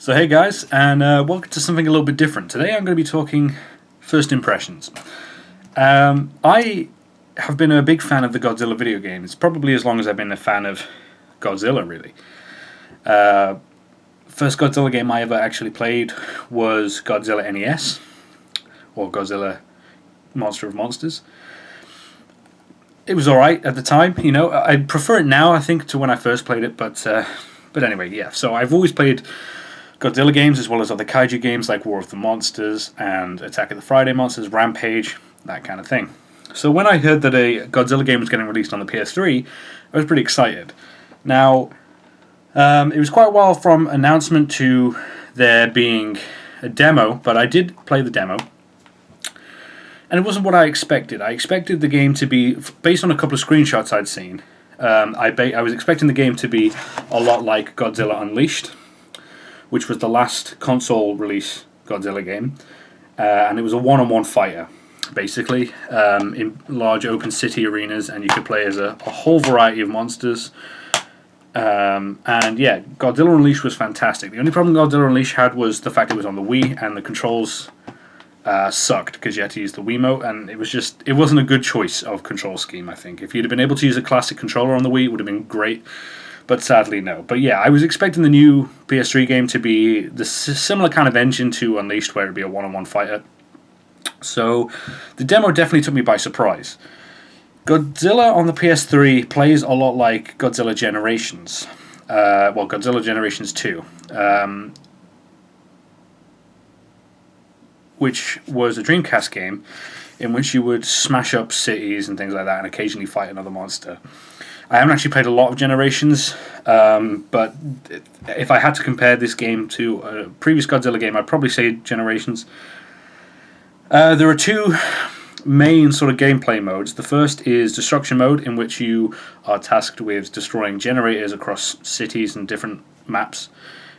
So hey guys, and welcome to something a little bit different. Today I'm going to be talking first impressions. I have been a big fan of the Godzilla video games, probably as long as I've been a fan of Godzilla, really. First Godzilla game I ever actually played was Godzilla NES, or Godzilla Monster of Monsters. It was alright at the time, you know. I prefer it now, I think, to when I first played it, but anyway, yeah. So I've always played Godzilla games as well as other kaiju games like War of the Monsters and Attack of the Friday Monsters, Rampage, that kind of thing. So when I heard that a Godzilla game was getting released on the PS3, I was pretty excited. Now, it was quite a while from announcement to there being a demo, but I did play the demo. And it wasn't what I expected. I expected the game to be, based on a couple of screenshots I'd seen, I was expecting the game to be a lot like Godzilla Unleashed, which was the last console release Godzilla game, and it was a one-on-one fighter, basically, in large open city arenas, and you could play as a whole variety of monsters. And yeah, Godzilla Unleashed was fantastic. The only problem Godzilla Unleashed had was the fact it was on the Wii, and the controls sucked because you had to use the Wiimote, and it wasn't a good choice of control scheme, I think. If you'd have been able to use a classic controller on the Wii, it would have been great. But sadly, no. But yeah, I was expecting the new PS3 game to be the similar kind of engine to Unleashed, where it would be a one-on-one fighter. So the demo definitely took me by surprise. Godzilla on the PS3 plays a lot like Godzilla Generations. Godzilla Generations 2. Which was a Dreamcast game in which you would smash up cities and things like that and occasionally fight another monster. I haven't actually played a lot of Generations, but if I had to compare this game to a previous Godzilla game, I'd probably say Generations. There are two main sort of gameplay modes. The first is Destruction Mode, in which you are tasked with destroying generators across cities and different maps,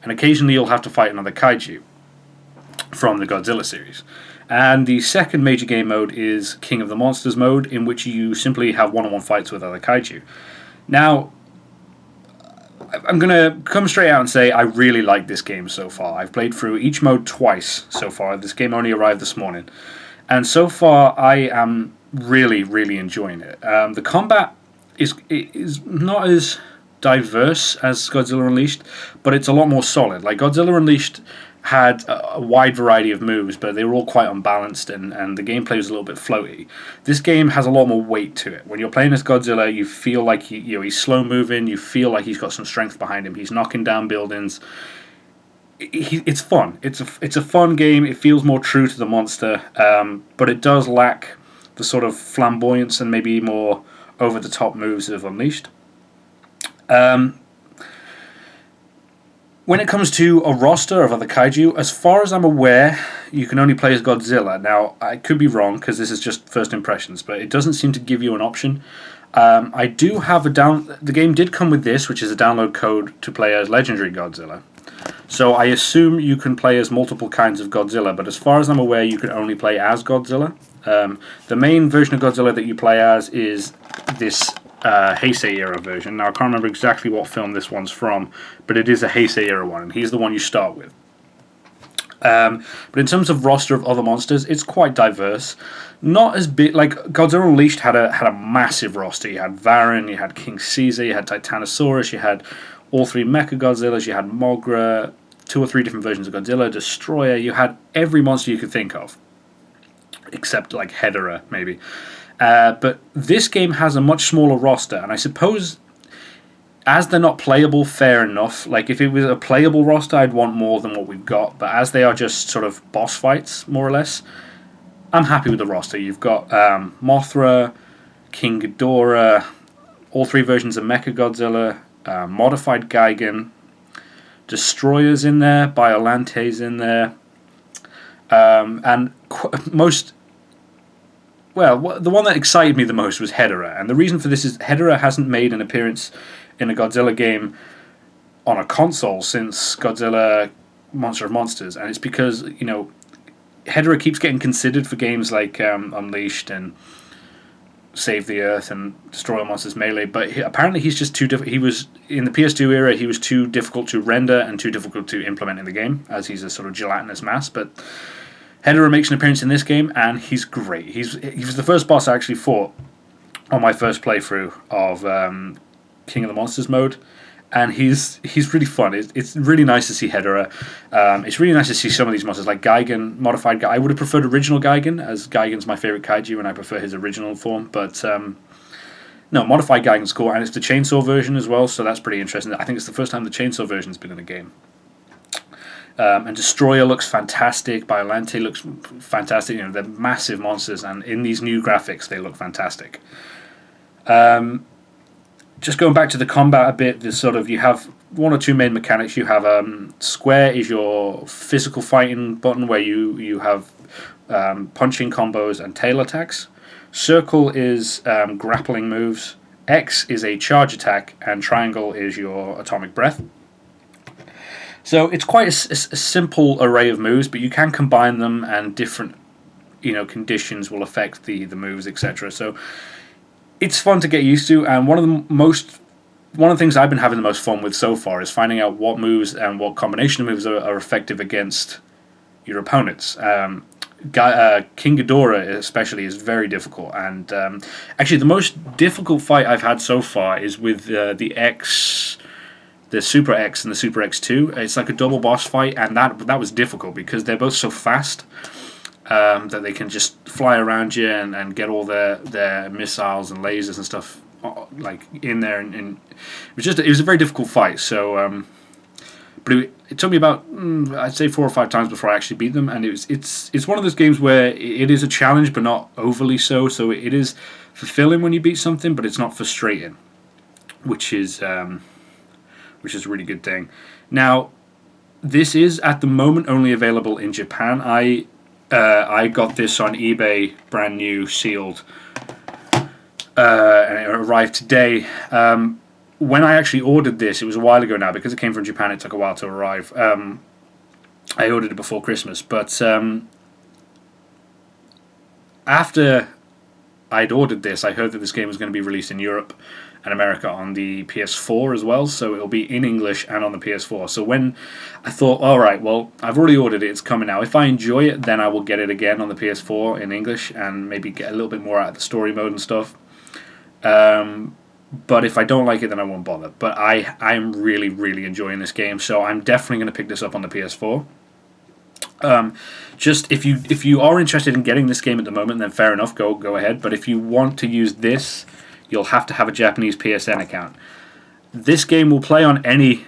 and occasionally you'll have to fight another kaiju from the Godzilla series. And the second major game mode is King of the Monsters mode, in which you simply have one-on-one fights with other kaiju. Now, I'm going to come straight out and say I really like this game so far. I've played through each mode twice so far. This game only arrived this morning. And so far, I am really, really enjoying it. The combat is not as diverse as Godzilla Unleashed, but it's a lot more solid. Like, Godzilla Unleashed had a wide variety of moves, but they were all quite unbalanced, and the gameplay was a little bit floaty. This game has a lot more weight to it. When you're playing as Godzilla, you feel like he's slow moving. You feel like he's got some strength behind him. He's knocking down buildings. It's fun. It's a fun game. It feels more true to the monster, but it does lack the sort of flamboyance and maybe more over the top moves of Unleashed. When it comes to a roster of other kaiju, as far as I'm aware, you can only play as Godzilla. Now, I could be wrong, because this is just first impressions, but it doesn't seem to give you an option. I do have the game did come with this, which is a download code to play as Legendary Godzilla. So I assume you can play as multiple kinds of Godzilla, but as far as I'm aware, you can only play as Godzilla. The main version of Godzilla that you play as is this Heisei era version. Now I can't remember exactly what film this one's from, but it is a Heisei era one, and he's the one you start with. But in terms of roster of other monsters, it's quite diverse. Not as big. Like Godzilla Unleashed had a massive roster. You had Varan, you had King Caesar, you had Titanosaurus, you had all three Mechagodzillas, you had Mogra, 2 or 3 different versions of Godzilla, Destroyer. You had every monster you could think of, except like Hedorah maybe. But this game has a much smaller roster, and I suppose as they're not playable, fair enough. Like, if it was a playable roster, I'd want more than what we've got, but as they are just sort of boss fights, more or less, I'm happy with the roster. You've got Mothra, King Ghidorah, all 3 versions of Mechagodzilla, Modified Gigan, Destroyer's in there, Biolante's in there, and the one that excited me the most was Hedorah, and the reason for this is Hedorah hasn't made an appearance in a Godzilla game on a console since Godzilla Monster of Monsters, and it's because, you know, Hedorah keeps getting considered for games like Unleashed and save the Earth and destroy all monsters melee. But apparently he's just too difficult. He was in the PS2 era. He was too difficult to render and too difficult to implement in the game, as he's a sort of gelatinous mass. But Hedorah makes an appearance in this game, and he's great. He was the first boss I actually fought on my first playthrough of King of the Monsters mode, and he's really fun. It's really nice to see Hedorah. It's really nice to see some of these monsters like Gigan, modified. I would have preferred original Gigan, as Gigan's my favorite kaiju, and I prefer his original form. But no, modified Gigan's cool, and it's the chainsaw version as well, so that's pretty interesting. I think it's the first time the chainsaw version's been in a game. And Destroyer looks fantastic. Biolante looks fantastic. You know, they're massive monsters, and in these new graphics, they look fantastic. Just going back to the combat a bit, there's sort of, you have one or two main mechanics. You have square is your physical fighting button, where you have punching combos and tail attacks. Circle is grappling moves. X is a charge attack, and triangle is your atomic breath. So it's quite a simple array of moves, but you can combine them, and different, conditions will affect the moves, etc. So it's fun to get used to, and one of the things I've been having the most fun with so far is finding out what moves and what combination of moves are effective against your opponents. King Ghidorah especially is very difficult, and actually the most difficult fight I've had so far is with the Super X and the Super X2. It's like a double boss fight, and that was difficult because they're both so fast that they can just fly around you and get all their missiles and lasers and stuff like in there. And it was a very difficult fight. So, but it took me about I'd say 4 or 5 times before I actually beat them. And it's one of those games where it is a challenge, but not overly so. So it is fulfilling when you beat something, but it's not frustrating, which is a really good thing. Now, this is at the moment only available in Japan. I got this on eBay, brand new, sealed, and it arrived today. When I actually ordered this, it was a while ago now, because it came from Japan. It took a while to arrive. I ordered it before Christmas, but after I'd ordered this, I heard that this game was going to be released in Europe and America on the PS4 as well, so it'll be in English and on the PS4. So when I thought, alright, well, I've already ordered it, it's coming now. If I enjoy it, then I will get it again on the PS4 in English and maybe get a little bit more out of the story mode and stuff. But if I don't like it, then I won't bother. But I'm really, really enjoying this game, so I'm definitely going to pick this up on the PS4. Just if you are interested in getting this game at the moment, then fair enough, go ahead. But if you want to use this, you'll have to have a Japanese PSN account. This game will play on any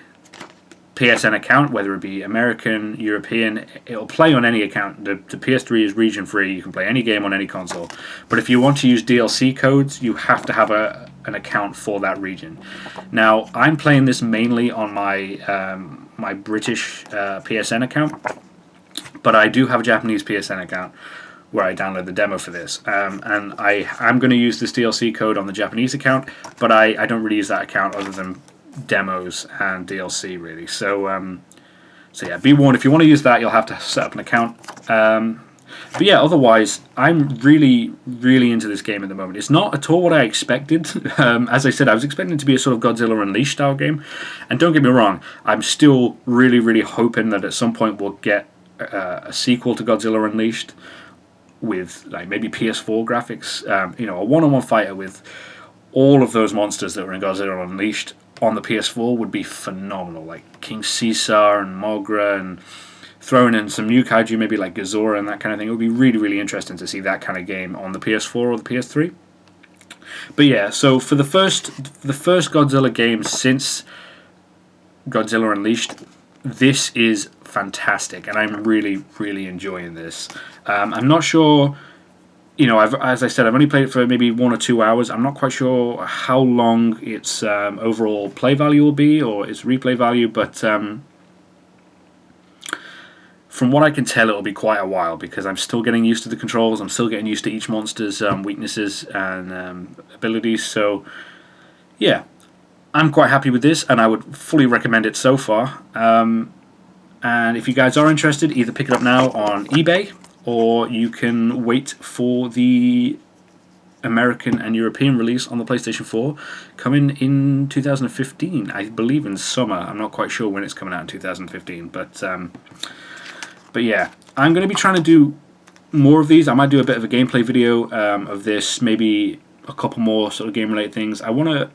PSN account, whether it be American, European. It'll play on any account. The PS3 is region free. You can play any game on any console. But if you want to use DLC codes, you have to have an account for that region. Now, I'm playing this mainly on my my British PSN account, but I do have a Japanese PSN account where I download the demo for this. And I'm going to use this DLC code on the Japanese account, but I don't really use that account other than demos and DLC, really. So yeah, be warned, if you want to use that, you'll have to set up an account. But yeah, otherwise, I'm really, really into this game at the moment. It's not at all what I expected. As I said, I was expecting it to be a sort of Godzilla Unleashed style game. And don't get me wrong, I'm still really, really hoping that at some point we'll get a sequel to Godzilla Unleashed with like maybe PS4 graphics, a one-on-one fighter with all of those monsters that were in Godzilla Unleashed on the PS4 would be phenomenal. Like King Caesar and Mogra, and throwing in some new kaiju, maybe like Ghidorah and that kind of thing. It would be really, really interesting to see that kind of game on the PS4 or the PS3. But yeah, so for the first Godzilla game since Godzilla Unleashed, this is fantastic, and I'm really, really enjoying this. I'm not sure, as I said, I've only played it for maybe 1 or 2 hours. I'm not quite sure how long its overall play value will be, or its replay value, but from what I can tell, it'll be quite a while, because I'm still getting used to the controls. I'm still getting used to each monster's weaknesses and abilities. So, yeah, I'm quite happy with this, and I would fully recommend it so far. And if you guys are interested, either pick it up now on eBay, or you can wait for the American and European release on the PlayStation 4, coming in 2015, I believe in summer. I'm not quite sure when it's coming out in 2015, but yeah, I'm going to be trying to do more of these. I might do a bit of a gameplay video of this, maybe a couple more sort of game-related things. I'm going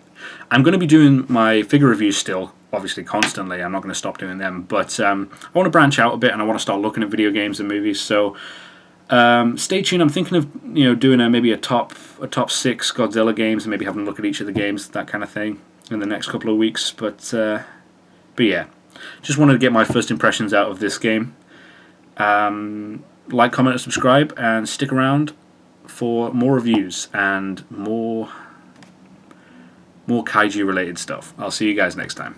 to be doing my figure reviews still, obviously constantly. I'm not going to stop doing them, but I want to branch out a bit, and I want to start looking at video games and movies. So stay tuned. I'm thinking of doing maybe a top 6 Godzilla games, and maybe having a look at each of the games, that kind of thing, in the next couple of weeks. But yeah, just wanted to get my first impressions out of this game. Like, comment, and subscribe, and stick around for more reviews and more kaiju related stuff. I'll see you guys next time.